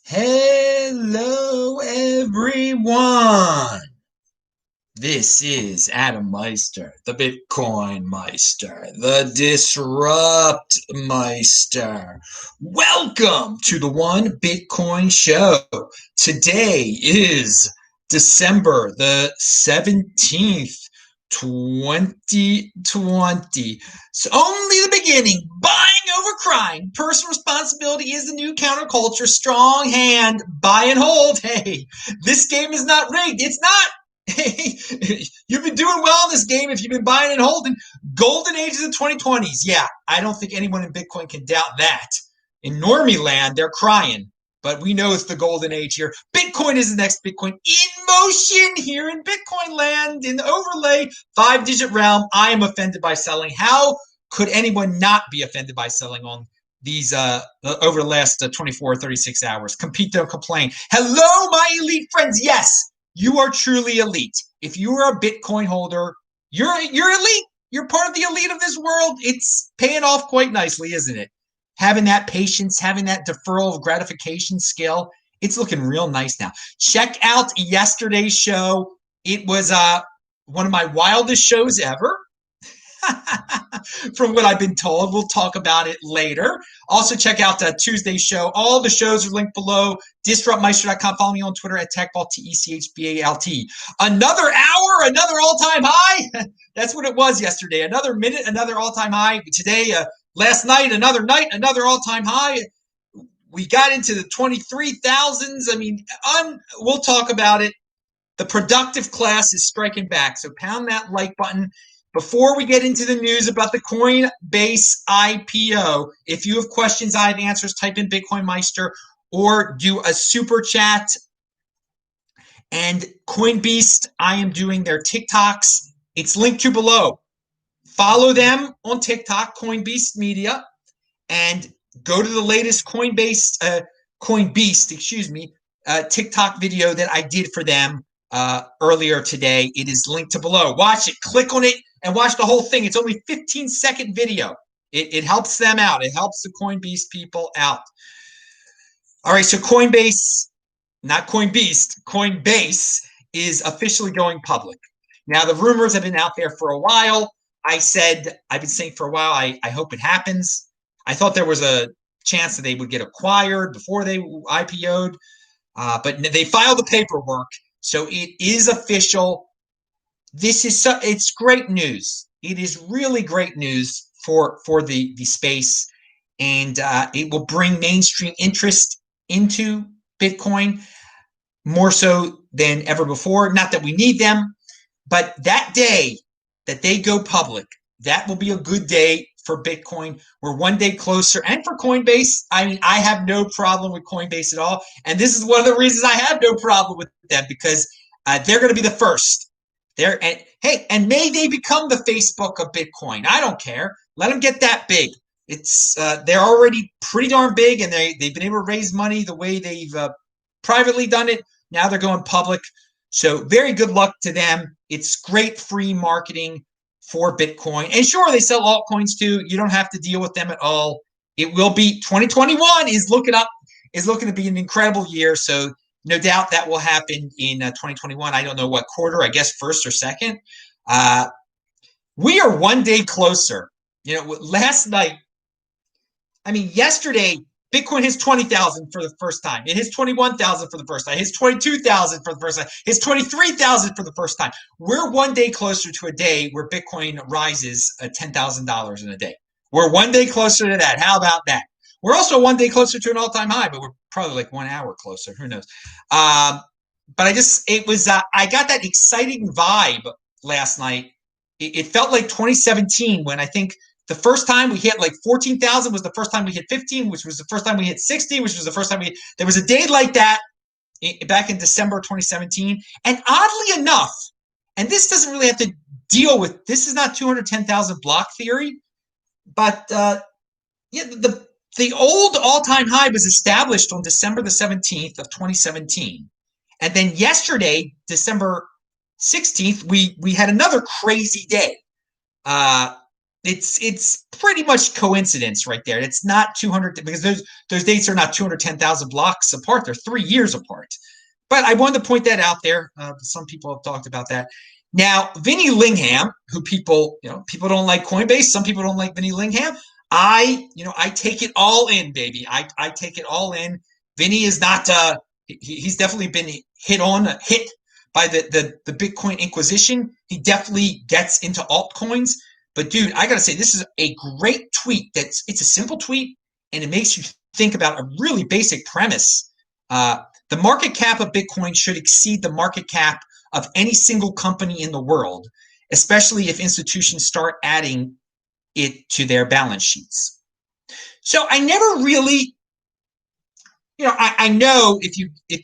Hello, everyone. This is Adam Meister, the Bitcoin Meister, the Disrupt Meister. Welcome to the One Bitcoin Show. Today is December the 17th, 2020. It's only the beginning. Buying over crying. Personal responsibility is the new counterculture. Strong hand. Buy and hold. Hey, this game is not rigged. It's not. Hey, you've been doing well in this game if you've been buying and holding. Golden ages of 2020s. Yeah, I don't think anyone in Bitcoin can doubt that. In normie land, they're crying, but we know it's the golden age here. Bitcoin is the next Bitcoin in motion here in Bitcoin land, in the overlay, 5-digit realm. I am offended by selling. How could anyone not be offended by selling on these over the last 24 or 36 hours? Compete, don't complain. Hello, my elite friends. Yes, you are truly elite. If you are a Bitcoin holder, you're elite. You're part of the elite of this world. It's paying off quite nicely, isn't it? Having that patience, having that deferral of gratification skill, it's looking real nice now. Check out yesterday's show. It was one of my wildest shows ever. From what I've been told. We'll talk about it later. Also, check out Tuesday's show. All the shows are linked below. DisruptMeister.com. Follow me on Twitter at TechBalt, TechBalt. Another hour, another all-time high. That's what it was yesterday. Another minute, another all-time high. Today, last night, another all-time high. We got into the 23,000s. I mean, we'll talk about it. The productive class is striking back. So pound that like button. Before we get into the news about the Coinbase IPO, if you have questions, I have answers. Type in BitcoinMeister or do a super chat. And Coinbase, I am doing their TikToks. It's linked to below. Follow them on TikTok, Coinbase Media, and go to the latest Coinbase, TikTok video that I did for them earlier today. It is linked to below. Watch it. Click on it and watch the whole thing. It's only 15-second video. It helps them out. It helps the Coinbase people out. All right, so Coinbase, not Coinbase, Coinbase is officially going public. Now, the rumors have been out there for a while. I've been saying for a while, I hope it happens. I thought there was a chance that they would get acquired before they IPO'd, but they filed the paperwork. So it is official. It's great news. It is really great news for the space, and it will bring mainstream interest into Bitcoin more so than ever before. Not that we need them, but that day that they go public, that will be a good day for Bitcoin. We're one day closer, and for Coinbase. I mean, I have no problem with Coinbase at all, and this is one of the reasons I have no problem with them, because they're going to be the first. And may they become the Facebook of Bitcoin. I don't care. Let them get that big. They're already pretty darn big, and they've been able to raise money the way they've privately done it. Now they're going public. So very good luck to them. It's great free marketing for Bitcoin. And sure, they sell altcoins too. You don't have to deal with them at all. It will be 2021 is looking to be an incredible year. So no doubt that will happen in 2021. I don't know what quarter, I guess first or second. We are one day closer. Yesterday, Bitcoin hits 20,000 for the first time. It hits 21,000 for the first time. It hits 22,000 for the first time. It's 23,000 for the first time. We're one day closer to a day where Bitcoin rises $10,000 in a day. We're one day closer to that. How about that? We're also one day closer to an all-time high, but we're probably like 1 hour closer. Who knows? I got that exciting vibe last night. It felt like 2017 when I think the first time we hit like 14,000 was the first time we hit 15, which was the first time we hit 60, which was the first time there was a day like that back in December 2017. And oddly enough, and this doesn't really have to deal with, this is not 210,000 block theory, but the old all-time high was established on December the 17th of 2017. And then yesterday, December 16th, we had another crazy day. it's pretty much coincidence right there. It's not 200 because those dates are not 210,000 blocks apart. They're 3 years apart. But I wanted to point that out there. Some people have talked about that. Now, Vinny Lingham, who people don't like Coinbase. Some people don't like Vinny Lingham. I take it all in, baby. I take it all in. Vinny is not. He's definitely been hit by the Bitcoin Inquisition. He definitely gets into altcoins. But dude, I gotta say, this is a great tweet. It's a simple tweet, and it makes you think about a really basic premise. The market cap of Bitcoin should exceed the market cap of any single company in the world, especially if institutions start adding it to their balance sheets. So I never really, I know if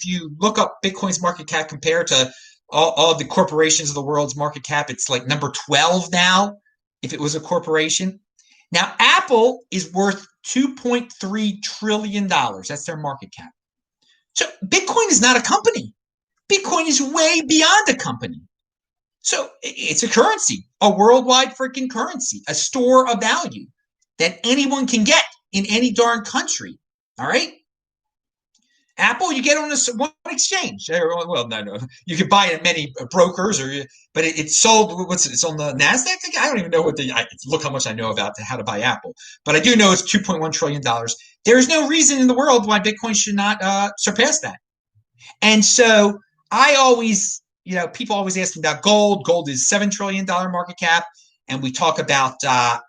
you look up Bitcoin's market cap compared to all the corporations of the world's market cap, it's like number 12 now, if it was a corporation. Now, Apple is worth $2.3 trillion. That's their market cap. So Bitcoin is not a company. Bitcoin is way beyond a company. So it's a currency, a worldwide freaking currency, a store of value that anyone can get in any darn country. All right. Apple, you get on one exchange. Well, no, you can buy it at many brokers, but it's sold. It's on the Nasdaq? I don't even know look how much I know about how to buy Apple, but I do know it's $2.1 trillion. There is no reason in the world why Bitcoin should not surpass that. And so I always, people always ask me about gold. Gold is $7 trillion market cap, and we talk about a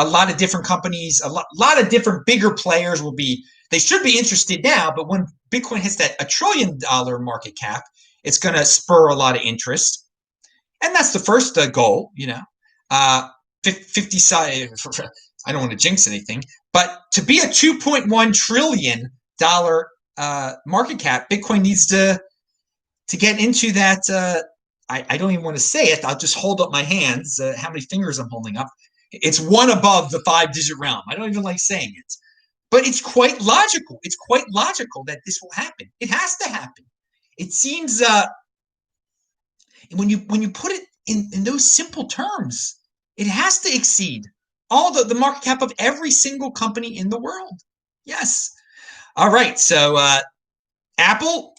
lot of different companies, a lot of different bigger players they should be interested now, but when Bitcoin hits that $1 trillion market cap, it's going to spur a lot of interest. And that's the first goal, 50 side. I don't want to jinx anything, but to be a $2.1 trillion market cap, Bitcoin needs to get into that. I don't even want to say it. I'll just hold up my hands. How many fingers I'm holding up? It's one above the 5-digit realm. I don't even like saying it. But it's quite logical. It's quite logical that this will happen. It has to happen. It seems when you put it in those simple terms, it has to exceed all the market cap of every single company in the world. Yes. All right. So Apple,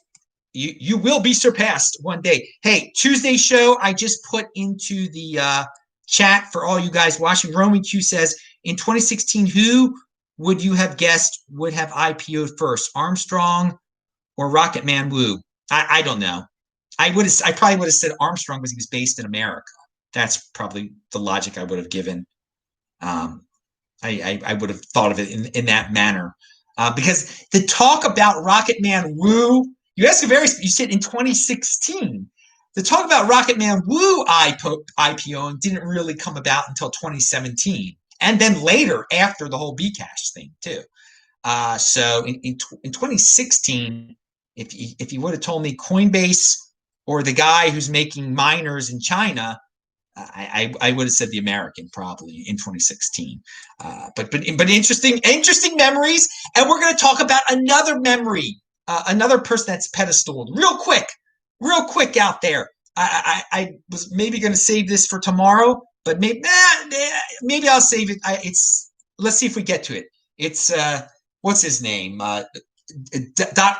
you will be surpassed one day. Hey, Tuesday show, I just put into the chat for all you guys watching. Roman Q says, in 2016, who would you have guessed would have IPO'd first, Armstrong or Rocket Man Wu? I don't know. I probably would have said Armstrong because he was based in America. That's probably the logic I would have given. I would have thought of it in that manner. Because the talk about Rocket Man Wu, you said in 2016. The talk about Rocket Man Wu IPOing didn't really come about until 2017. And then later, after the whole Bcash thing, too. So in 2016, if you would have told me Coinbase or the guy who's making miners in China, I would have said the American probably in 2016. But interesting memories. And we're going to talk about another memory, another person that's pedestaled. Real quick out there. I was maybe going to save this for tomorrow, but maybe I'll save it. Let's see if we get to it. It's what's his name?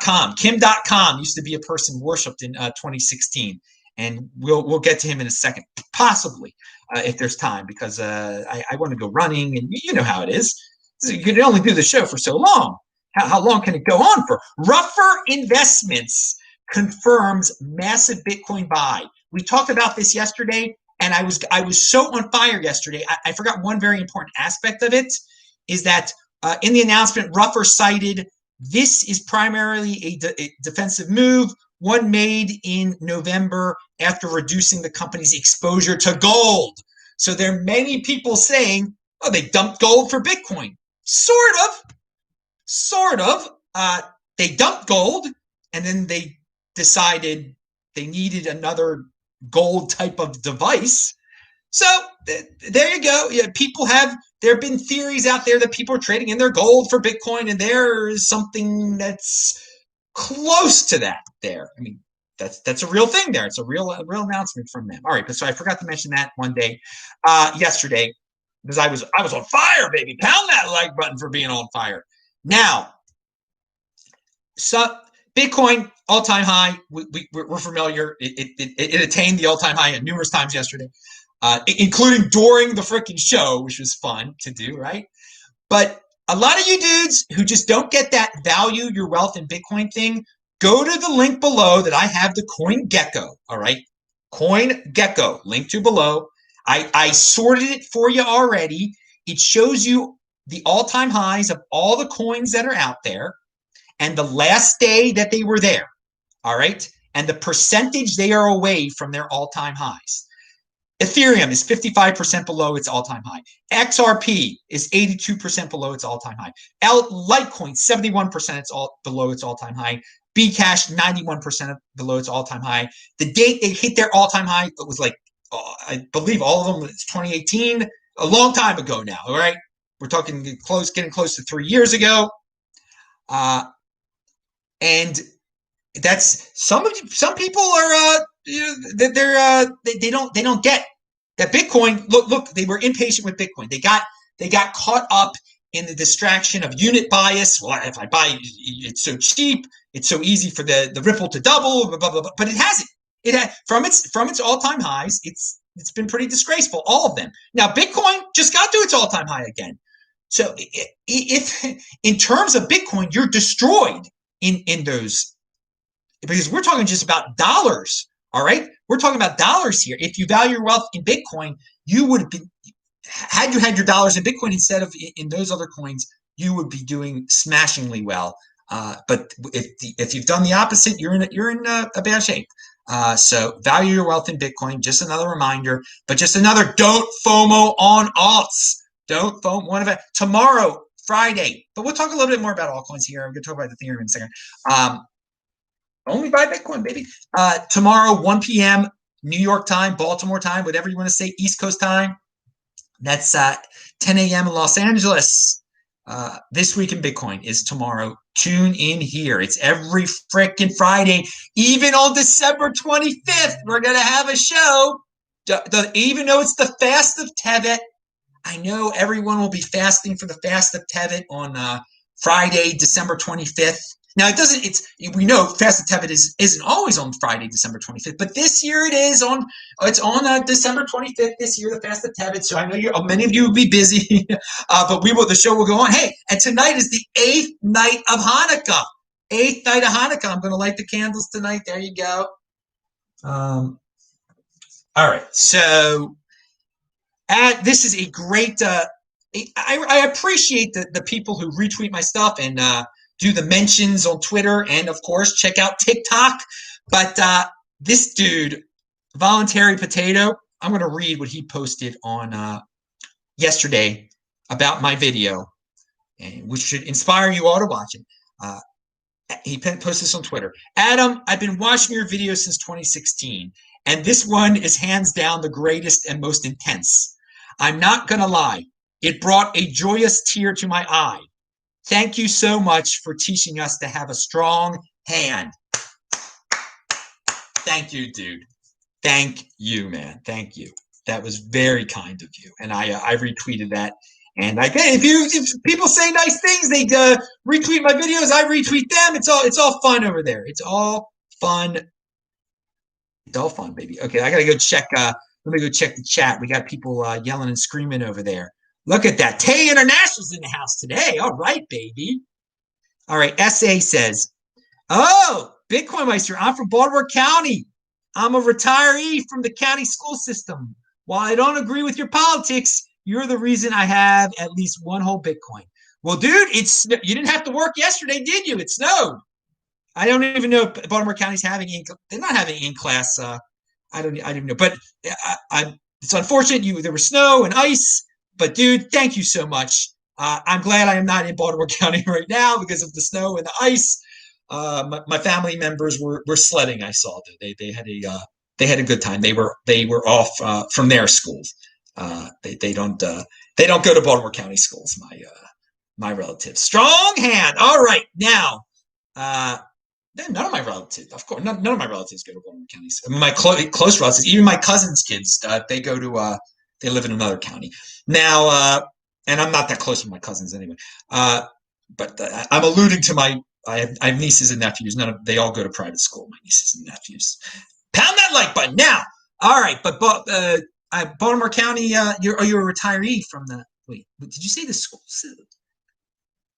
.com. Kim.com used to be a person worshipped in 2016, and we'll get to him in a second, possibly if there's time, because I want to go running, and you know how it is. You can only do the show for so long. How long can it go on for? Ruffer Investments confirms massive Bitcoin buy. We talked about this yesterday, and I was so on fire yesterday. I forgot one very important aspect of it is that in the announcement, Ruffer cited this is primarily a defensive move, one made in November after reducing the company's exposure to gold. So there are many people saying, oh, they dumped gold for Bitcoin. Sort of. They dumped gold, and then they decided they needed another gold type of device. So there you go. Yeah, there have been theories out there that people are trading in their gold for Bitcoin, and there is something that's close to that there. I mean, that's a real thing there. It's a real announcement from them. All right, but so I forgot to mention that one day yesterday because I was on fire, baby. Pound that like button for being on fire. Now, so Bitcoin all-time high. We're familiar. It attained the all-time high numerous times yesterday, including during the freaking show, which was fun to do, right? But a lot of you dudes who just don't get that value your wealth in Bitcoin thing, go to the link below that I have the CoinGecko, all right? CoinGecko, link to below. I sorted it for you already. It shows you the all-time highs of all the coins that are out there and the last day that they were there, all right? And the percentage they are away from their all-time highs. Ethereum is 55% below its all-time high. XRP is 82% below its all-time high. Litecoin, 71% below its all-time high. Bcash, 91% below its all-time high. The date they hit their all-time high, it was like, I believe all of them was 2018, a long time ago now, all right? We're talking getting close to 3 years ago. And that's some people are they don't get that Bitcoin. Look, they were impatient with Bitcoin. They got caught up in the distraction of unit bias. Well, if I buy, it's so cheap, it's so easy for the Ripple to double, blah, blah, blah. But it hasn't. It had from its all-time highs. It's been pretty disgraceful, all of them. Now Bitcoin just got to its all-time high again. So if in terms of Bitcoin, you're destroyed in those. Because we're talking just about dollars, all right? We're talking about dollars here. If you value your wealth in Bitcoin, you would be, had you had your dollars in Bitcoin instead of in those other coins, you would be doing smashingly well. But if you've done the opposite, you're in a bad shape. So value your wealth in Bitcoin. Just another reminder, but just another don't FOMO on alts. Don't FOMO. One of it tomorrow, Friday. But we'll talk a little bit more about altcoins here. I'm going to talk about Ethereum in a second. Only buy Bitcoin, baby. Tomorrow, 1 p.m. New York time, Baltimore time, whatever you want to say, East Coast time. That's 10 a.m. in Los Angeles. This Week in Bitcoin is tomorrow. Tune in here. It's every freaking Friday. Even on December 25th, we're going to have a show. Even though it's the Fast of Tevet, I know everyone will be fasting for the Fast of Tevet on Friday, December 25th. Now it doesn't. We know Fast of Tevet isn't always on Friday, December 25th, but this year it is on. It's on December 25th this year, the Fast of Tevet. So I know many of you will be busy, but the show will go on. Hey, and tonight is the 8th night of Hanukkah. 8th night of Hanukkah. I'm going to light the candles tonight. There you go. All right. So, this is a great. I appreciate the people who retweet my stuff and. Do the mentions on Twitter, and of course, check out TikTok. But this dude, Voluntary Potato, I'm going to read what he posted on yesterday about my video, which should inspire you all to watch it. He posted this on Twitter. Adam, I've been watching your videos since 2016, and this one is hands down the greatest and most intense. I'm not going to lie. It brought a joyous tear to my eye. Thank you so much for teaching us to have a strong hand. Thank you, dude. Thank you, man. Thank you. That was very kind of you. And I retweeted that. And if people say nice things, they retweet my videos. I retweet them. It's all fun over there. It's all fun. It's all fun, baby. Okay, I gotta go check. Let me go check the chat. We got people yelling and screaming over there. Look at that. Tay International's in the house today. All right, baby. All right. SA says, oh, BitcoinMeister, I'm from Baltimore County. I'm a retiree from the county school system. While I don't agree with your politics, you're the reason I have at least one whole Bitcoin. Well, dude, you didn't have to work yesterday, did you? It snowed. I don't even know if Baltimore County's having they're not having in-class. I don't even know. But it's unfortunate there was snow and ice. But, dude, thank you so much. I'm glad I am not in Baltimore County right now because of the snow and the ice. My family members were sledding. I saw that they had a good time. They were off from their schools. They don't go to Baltimore County schools. My relatives. Strong hand. All right, now None of my relatives, of course, none of my relatives go to Baltimore County. My close relatives, even my cousin's kids, they go to, they live in another county. Now, and I'm not that close with my cousins anyway. But I'm alluding to I have nieces and nephews. They all go to private school, my nieces and nephews. Pound that like button now. All right, but Baltimore County, you're a retiree from the, wait, did you say the school?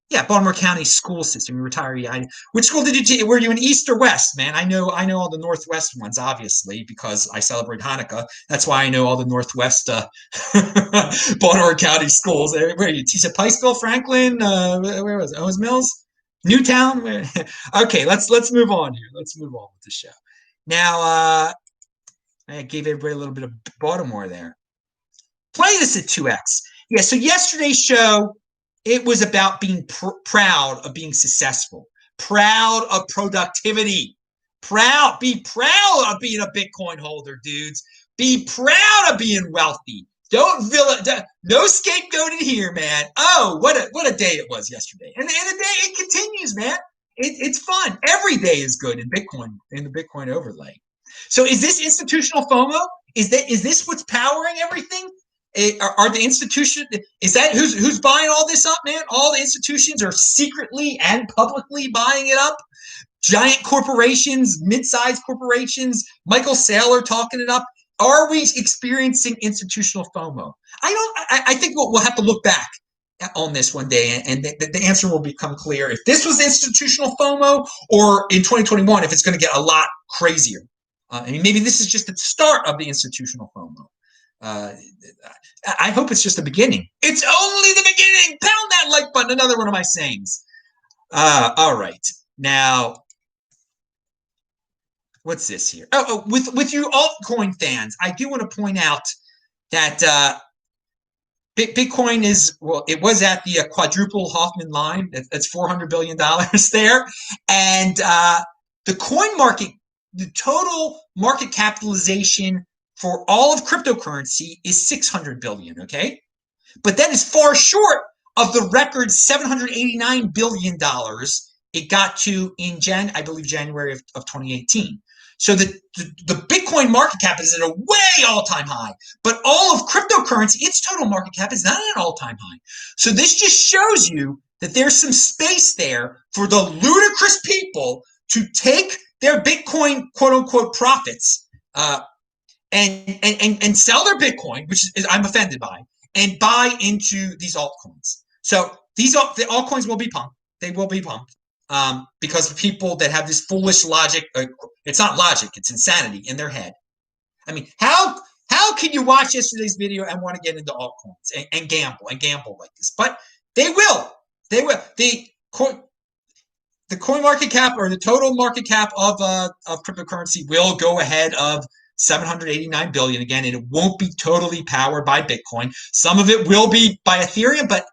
Yeah, Baltimore County school system, retiree. Which school did you teach? Were you in East or West, man? I know all the Northwest ones, obviously, because I celebrate Hanukkah. That's why I know all the Northwest Baltimore County schools. Where you teach at Pikesville, Franklin? Where was it? Owens Mills, Newtown. Okay, let's move on here. Let's move on with the show. Now, I gave everybody a little bit of Baltimore there. Play this at 2x. Yeah. So yesterday's show, it was about being proud of being successful, proud of productivity, be proud of being a Bitcoin holder, dudes. Be proud of being wealthy. No scapegoating here, man. Oh, what a day it was yesterday. And the day it continues, man. It's fun. Every day is good in Bitcoin, in the Bitcoin overlay. So is this institutional FOMO? Is this what's powering everything? Are the institutions, is that who's buying all this up, man? All the institutions are secretly and publicly buying it up. Giant corporations, mid-sized corporations, Michael Saylor talking it up. Are we experiencing institutional FOMO? I think we'll have to look back on this one day, and the answer will become clear if this was institutional FOMO, or in 2021 if it's going to get a lot crazier. I mean, maybe this is just the start of the institutional FOMO. I hope it's just the beginning. It's only the beginning. Pound that like button. Another one of my sayings. All right. Now, what's this here? With you altcoin fans, I do want to point out that Bitcoin is, well, it was at the quadruple Hoffman line. That's $400 billion there. And the coin market, the total market capitalization for all of cryptocurrency is 600 billion, okay? But that is far short of the record $789 billion it got to in I believe January of 2018. So the Bitcoin market cap is at a way all-time high, but all of cryptocurrency, its total market cap is not at an all-time high. So this just shows you that there's some space there for the ludicrous people to take their Bitcoin quote-unquote profits and sell their Bitcoin, which is I'm offended by, and buy into these altcoins. So the altcoins will be pumped. They will be pumped because of people that have this foolish logic. It's not logic; it's insanity in their head. I mean, how can you watch yesterday's video and want to get into altcoins and gamble like this? But they will. They will. The coin market cap, or the total market cap of cryptocurrency, will go ahead of 789 billion again, and it won't be totally powered by Bitcoin. Some of it will be by Ethereum, but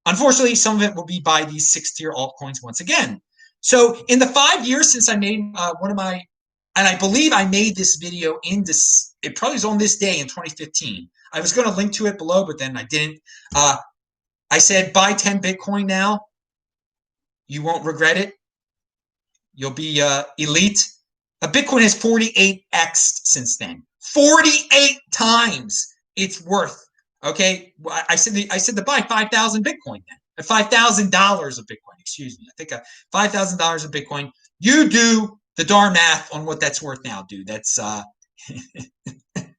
unfortunately, some of it will be by these 6-tier altcoins once again. So in the 5 years since I made one of my, and I believe I made this video in this, it probably was on this day in 2015. I was going to link to it below, but then I didn't. I said, buy 10 Bitcoin now. You won't regret it. You'll be elite. Bitcoin has 48x since then. 48 times its worth. Okay, I said to buy 5,000 Bitcoin then. $5,000 of Bitcoin. Excuse me. I think $5,000 of Bitcoin. You do the darn math on what that's worth now, dude. That's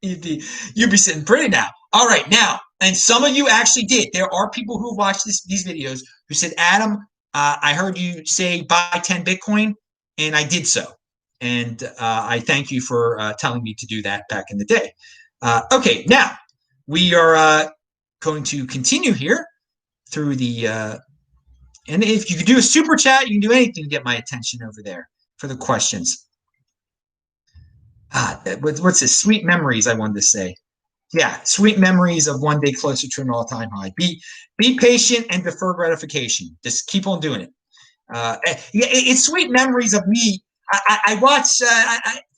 you'd be sitting pretty now. All right, now, and some of you actually did. There are people who watched these videos who said, Adam, I heard you say buy 10 Bitcoin, and I did so. And I thank you for telling me to do that back in the day. Okay, now we are going to continue here through the, and if you can do a super chat, you can do anything to get my attention over there for the questions. What's this? Sweet memories, I wanted to say. Yeah, sweet memories of one day closer to an all-time high. Be patient and defer gratification. Just keep on doing it. It's sweet memories of me. I watch,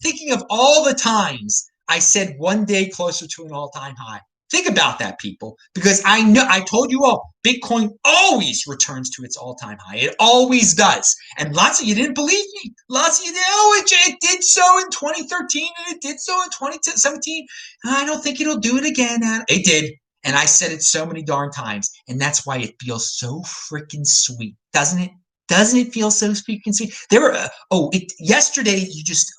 thinking of all the times I said one day closer to an all-time high. Think about that, people, because I know I told you all, Bitcoin always returns to its all-time high. It always does. And lots of you didn't believe me. Lots of you, it did so in 2013 and it did so in 2017. I don't think it'll do it again. It did. And I said it so many darn times. And that's why it feels so freaking sweet, doesn't it? Doesn't it feel so freaking sweet? There were, yesterday you just,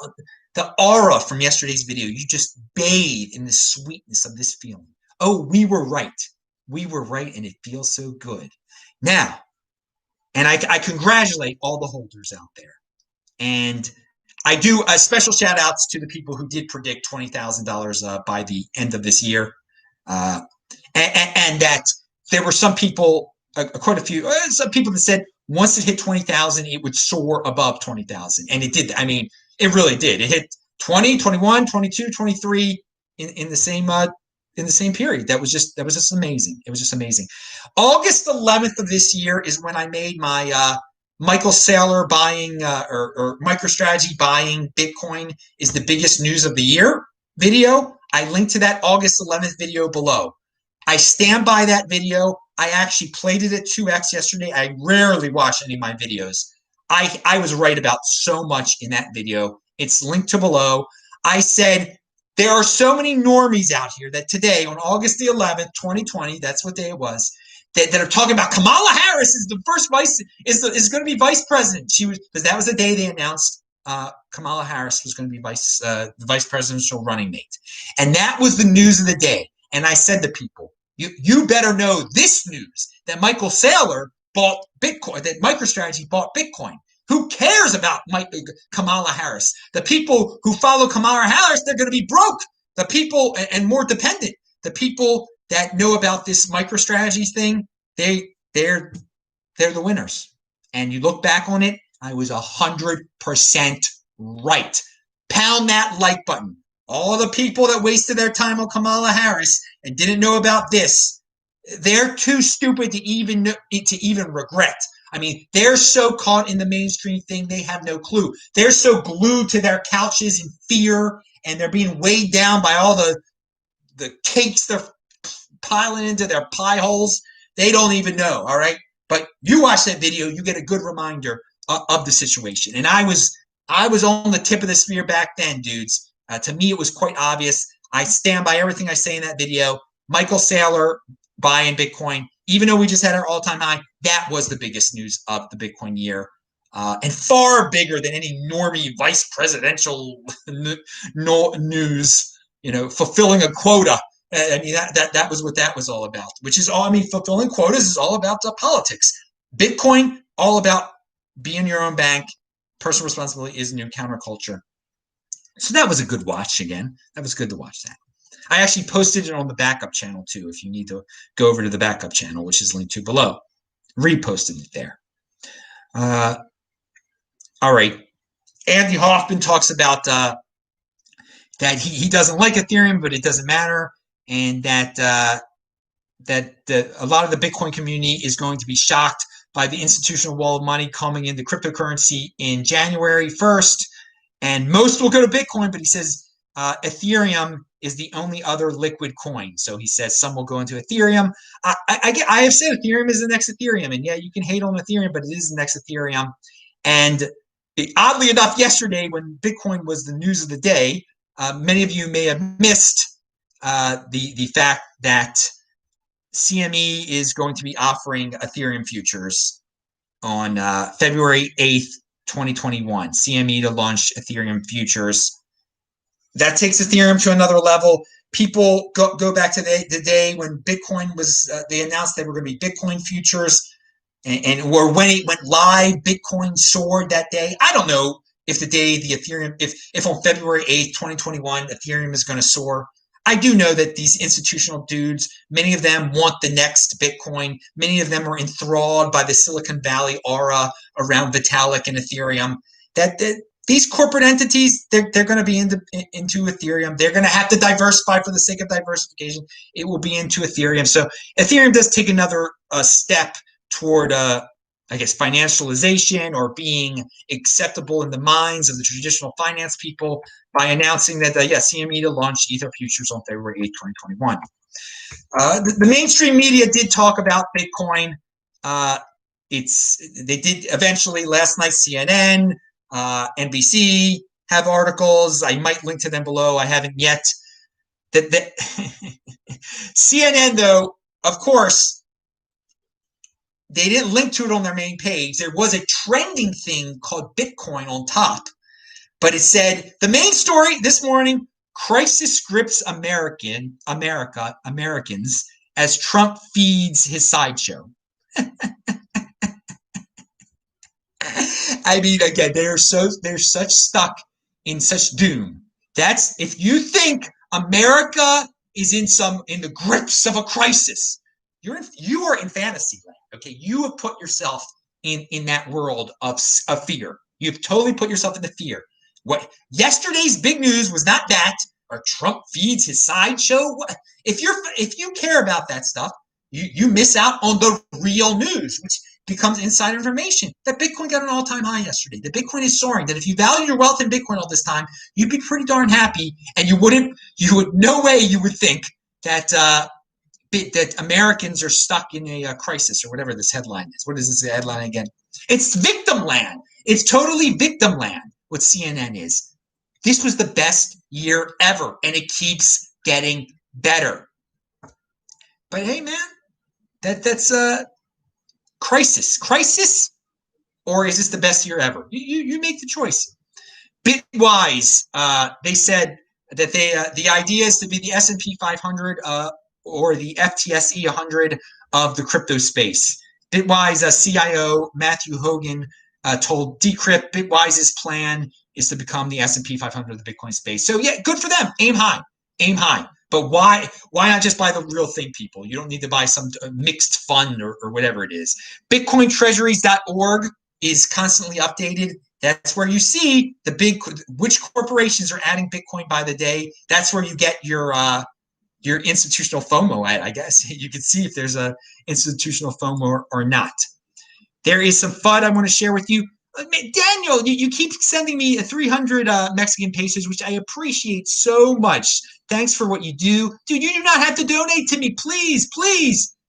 the aura from yesterday's video, you just bathe in the sweetness of this feeling. Oh, we were right. We were right, and it feels so good. Now, and I congratulate all the holders out there. And I do special shout outs to the people who did predict $20,000 by the end of this year. And that there were some people, quite a few, some people that said once it hit 20,000, it would soar above 20,000. And it did. I mean, it really did. It hit 20, 21, 22, 23 in the same period. That was just amazing. It was just amazing. August 11th of this year is when I made my Michael Saylor buying or MicroStrategy buying Bitcoin is the biggest news of the year video. I linked to that August 11th video below. I stand by that video. I actually played it at 2x yesterday. I rarely watch any of my videos. I was right about so much in that video. It's linked to below. I said, there are so many normies out here that today, on August the 11th, 2020, that's what day it was, that are talking about Kamala Harris is the first is going to be vice president. She was, because that was the day they announced Kamala Harris was going to be the vice presidential running mate, and that was the news of the day. And I said to people, you better know this news, that Michael Saylor bought Bitcoin, that MicroStrategy bought Bitcoin. Who cares about Kamala Harris? The people who follow Kamala Harris, they're going to be broke. The people, and more dependent, the people that know about this MicroStrategy thing, they're the winners. And you look back on it, I was 100% right. Pound that like button. All the people that wasted their time on Kamala Harris and didn't know about this, they're too stupid to even regret. I mean, they're so caught in the mainstream thing, they have no clue. They're so glued to their couches in fear, and they're being weighed down by all the cakes they're piling into their pie holes. They don't even know, all right? But you watch that video, you get a good reminder of the situation. And I was on the tip of the spear back then, dudes. To me, it was quite obvious. I stand by everything I say in that video. Michael Saylor buying Bitcoin, even though we just had our all-time high, that was the biggest news of the Bitcoin year, and far bigger than any normie vice presidential news. Fulfilling a quota. I mean, that was what that was all about. Which is all. I mean, fulfilling quotas is all about politics. Bitcoin, all about being your own bank. Personal responsibility is new counterculture. So that was a good watch again. That was good to watch that. I actually posted it on the backup channel too, if you need to go over to the backup channel, which is linked to below. Reposted it there. All right. Andy Hoffman talks about that he doesn't like Ethereum, but it doesn't matter, and that a lot of the Bitcoin community is going to be shocked by the institutional wall of money coming into cryptocurrency in January 1st, and most will go to Bitcoin, but he says Ethereum is the only other liquid coin. So he says some will go into Ethereum. I have said Ethereum is the next Ethereum, and yeah, you can hate on Ethereum, but it is the next Ethereum. And oddly enough, yesterday when Bitcoin was the news of the day, many of you may have missed the fact that CME is going to be offering Ethereum Futures on February 8th, 2021. CME to launch Ethereum Futures. That takes Ethereum to another level. People go back to the day when Bitcoin was, they announced they were going to be Bitcoin Futures, or when it went live, Bitcoin soared that day. I don't know if the day the Ethereum, if on February 8th, 2021, Ethereum is going to soar. I do know that these institutional dudes, many of them want the next Bitcoin. Many of them are enthralled by the Silicon Valley aura around Vitalik and Ethereum. These corporate entities, they're going to be into Ethereum. They're going to have to diversify for the sake of diversification. It will be into Ethereum. So Ethereum does take another step toward, I guess, financialization or being acceptable in the minds of the traditional finance people by announcing that, CME to launch Ether Futures on February 8th, 2021. The mainstream media did talk about Bitcoin. They did eventually last night. CNN, NBC have articles. I might link to them below. I haven't yet. CNN, though, of course, they didn't link to it on their main page. There was a trending thing called Bitcoin on top, but it said the main story this morning: crisis grips Americans as Trump feeds his sideshow. I mean, again, they're such stuck in such doom. That's if you think America is in the grips of a crisis, you are in fantasy land. Okay, you have put yourself in that world of fear. You've totally put yourself into fear. What yesterday's big news was not that, or Trump feeds his sideshow. If you care about that stuff, you miss out on the real news, which becomes insider information. That Bitcoin got an all-time high yesterday. The Bitcoin is soaring. That if you value your wealth in Bitcoin all this time, you'd be pretty darn happy, and no way you would think that that Americans are stuck in a crisis or whatever this headline is. What is this headline again? It's victim land. It's totally victim land, what CNN is. This was the best year ever, and it keeps getting better. But hey, man, that's a crisis, or is this the best year ever? You make the choice. Bitwise, they said that the idea is to be the S&P 500 or the FTSE 100 of the crypto space. Bitwise CIO Matthew Hogan told Decrypt Bitwise's plan is to become the S&P 500 of the Bitcoin space. So yeah, good for them. Aim high. But why not just buy the real thing, people? You don't need to buy some mixed fund or whatever it is. BitcoinTreasuries.org is constantly updated. That's where you see which corporations are adding Bitcoin by the day. That's where you get your institutional FOMO at, I guess. You can see if there's a institutional FOMO or not. There is some FUD I want to share with you. Daniel, you keep sending me 300 Mexican pesos, which I appreciate so much. Thanks for what you do. Dude, you do not have to donate to me. Please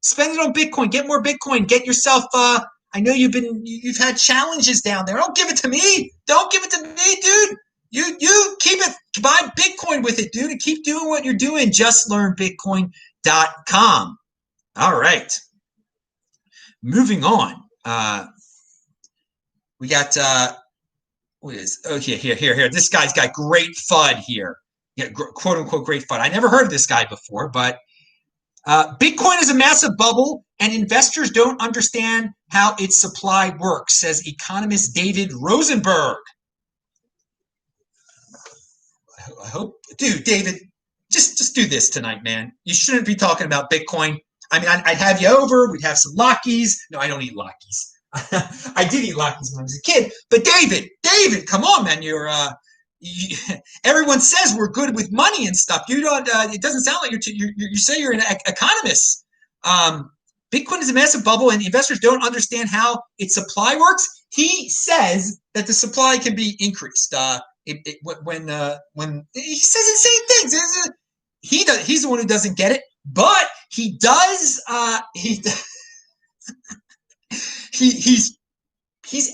spend it on Bitcoin. Get more Bitcoin. Get yourself, I know you've had challenges down there. Don't give it to me. Don't give it to me, dude. You keep it, buy Bitcoin with it, dude, and keep doing what you're doing. JustLearnBitcoin.com. All right. Moving on. We got here. This guy's got great FUD here. Yeah, quote unquote great FUD. I never heard of this guy before, but Bitcoin is a massive bubble, and investors don't understand how its supply works, says economist David Rosenberg. I hope, dude, David, just do this tonight, man. You shouldn't be talking about Bitcoin. I mean, I'd have you over. We'd have some Lockies. No, I don't eat Lockies. I did eat Lockies when I was a kid. But David, come on, man. Everyone says we're good with money and stuff. You don't. It doesn't sound like you say you're an economist. Bitcoin is a massive bubble, and investors don't understand how its supply works. He says that the supply can be increased. When he says insane things. He's the one who doesn't get it, but he does. He's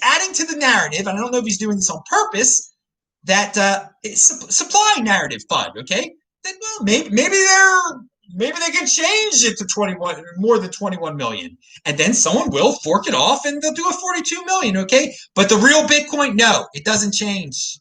adding to the narrative. I don't know if he's doing this on purpose. That supply narrative FUD. Okay, that, well, maybe they can change it to more than 21 million, and then someone will fork it off, and they'll do a 42 million. Okay, but the real Bitcoin, no, it doesn't change.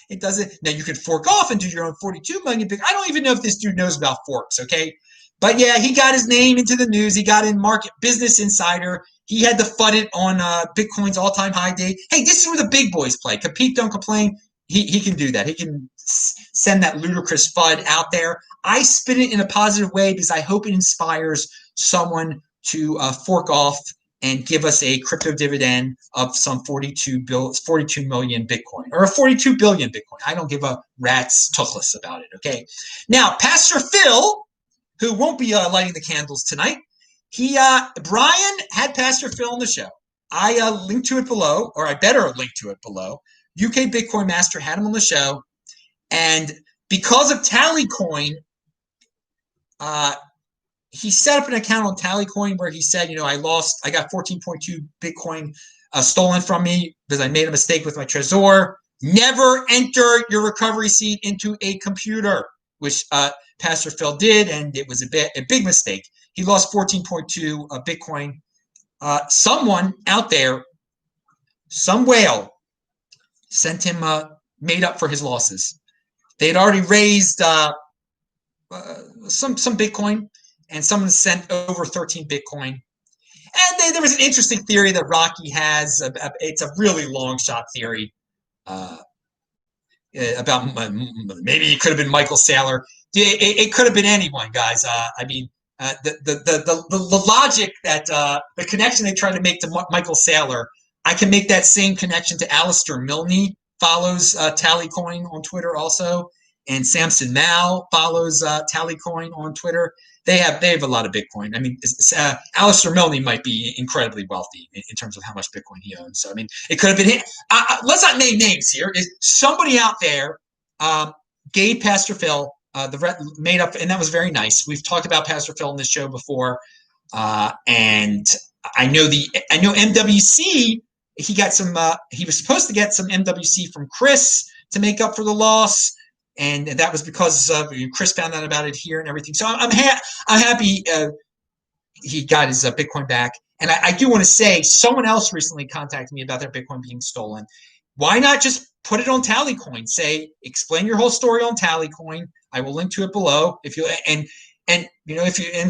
It doesn't. Now you can fork off and do your own 42 million. I don't even know if this dude knows about forks. Okay, but yeah, he got his name into the news. He got in Business Insider. He had to FUD it on Bitcoin's all-time high day. Hey, this is where the big boys play. Compete, don't complain. He can do that. He can send that ludicrous FUD out there. I spin it in a positive way because I hope it inspires someone to fork off and give us a crypto dividend of some 42 million Bitcoin or 42 billion Bitcoin. I don't give a rat's tuchus about it, okay? Now, Pastor Phil, who won't be lighting the candles tonight, Brian had Pastor Phil on the show. I linked to it below, or I better link to it below. UK Bitcoin Master had him on the show, and because of Tallycoin, he set up an account on Tallycoin where he said, I got 14.2 Bitcoin stolen from me because I made a mistake with my Trezor. Never enter your recovery seed into a computer, which Pastor Phil did, and it was a big mistake. He lost 14.2 Bitcoin. Someone out there, some whale, sent him made up for his losses. They had already raised some Bitcoin, and someone sent over 13 Bitcoin. And there was an interesting theory that Rocky has. It's a really long shot theory about maybe it could have been Michael Saylor. It could have been anyone, guys. The logic that the connection they tried to make to Michael Saylor, I can make that same connection to Alistair Milne. Follows Tallycoin on Twitter also, and Samson Mao follows Tallycoin on Twitter. They have a lot of Bitcoin. I mean, Alistair Milne might be incredibly wealthy in terms of how much Bitcoin he owns. So I mean, it could have been him. Let's not name names here. Somebody out there gave Pastor Phil made up, and that was very nice. We've talked about Pastor Phil in this show before, and I know MWC. He got some. He was supposed to get some MWC from Chris to make up for the loss, and that was because Chris found out about it here and everything. So I'm happy he got his Bitcoin back. And I do want to say, someone else recently contacted me about their Bitcoin being stolen. Why not just put it on Tallycoin? Explain your whole story on Tallycoin. I will link to it below if you and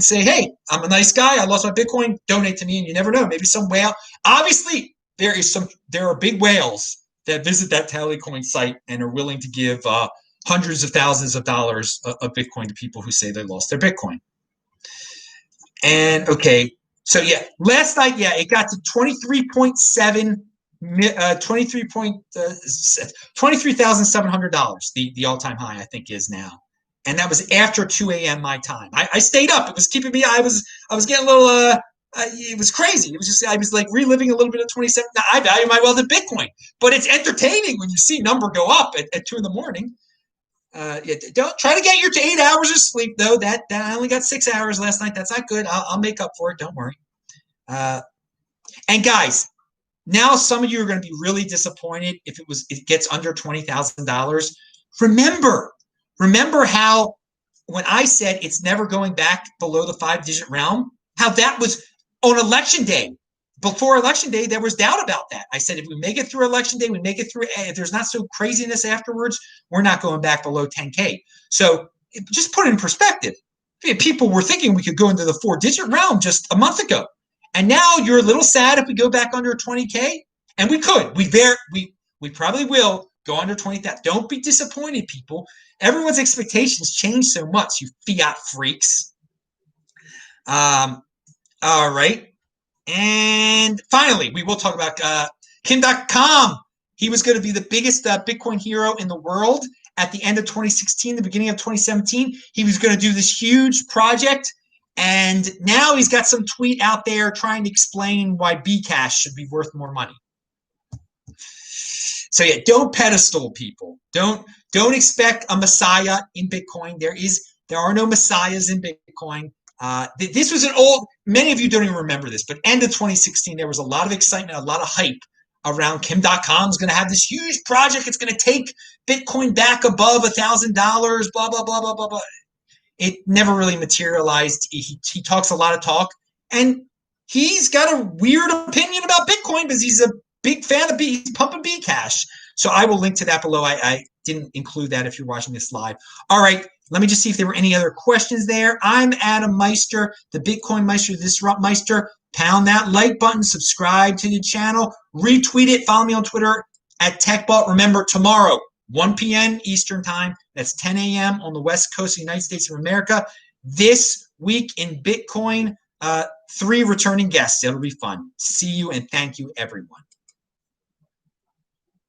say, hey, I'm a nice guy. I lost my Bitcoin. Donate to me, and you never know. Maybe some whale. Obviously, there are big whales that visit that Tallycoin site and are willing to give hundreds of thousands of dollars of Bitcoin to people who say they lost their Bitcoin. And okay, so last night, it got to 23.7, $23,700. The all-time high, I think, is now. And that was after 2 a.m. my time. I stayed up. It was keeping me. I was getting a little. It was crazy. It was just I was like reliving a little bit of 27. Now, I value my wealth in Bitcoin, but it's entertaining when you see number go up at 2 a.m. Don't try to get your 8 hours of sleep though. That I only got 6 hours last night. That's not good. I'll make up for it. Don't worry. And guys, now some of you are going to be really disappointed if it gets under $20,000. Remember how when I said it's never going back below the 5-digit realm, how that was on election day. Before election day, there was doubt about that. I said, if we make it through election day, we make it through, if there's not so craziness afterwards, we're not going back below 10K. So just put it in perspective. People were thinking we could go into the 4-digit realm just a month ago. And now you're a little sad if we go back under 20K. And we could. We probably will go under 20,000. Don't be disappointed, people. Everyone's expectations change so much, you fiat freaks. All right. And finally, we will talk about Kim.com. He was going to be the biggest Bitcoin hero in the world at the end of 2016, the beginning of 2017. He was going to do this huge project. And now he's got some tweet out there trying to explain why Bcash should be worth more money. So don't pedestal people. Don't expect a messiah in Bitcoin. There are no messiahs in Bitcoin. This was many of you don't even remember this, but end of 2016, there was a lot of excitement, a lot of hype around Kim.com is going to have this huge project. It's going to take Bitcoin back above $1,000, blah, blah, blah, blah, blah, blah. It never really materialized. He talks a lot of talk, and he's got a weird opinion about Bitcoin because he's a big fan of he's pumping Bcash. So I will link to that below. I didn't include that if you're watching this live. All right. Let me just see if there were any other questions there. I'm Adam Meister, the Bitcoin Meister, Disrupt Meister. Pound that like button, subscribe to the channel, retweet it, follow me on Twitter at TechBot. Remember, tomorrow, 1 p.m. Eastern Time, that's 10 a.m. on the West Coast of the United States of America. This week in Bitcoin, 3 returning guests. It'll be fun. See you and thank you, everyone.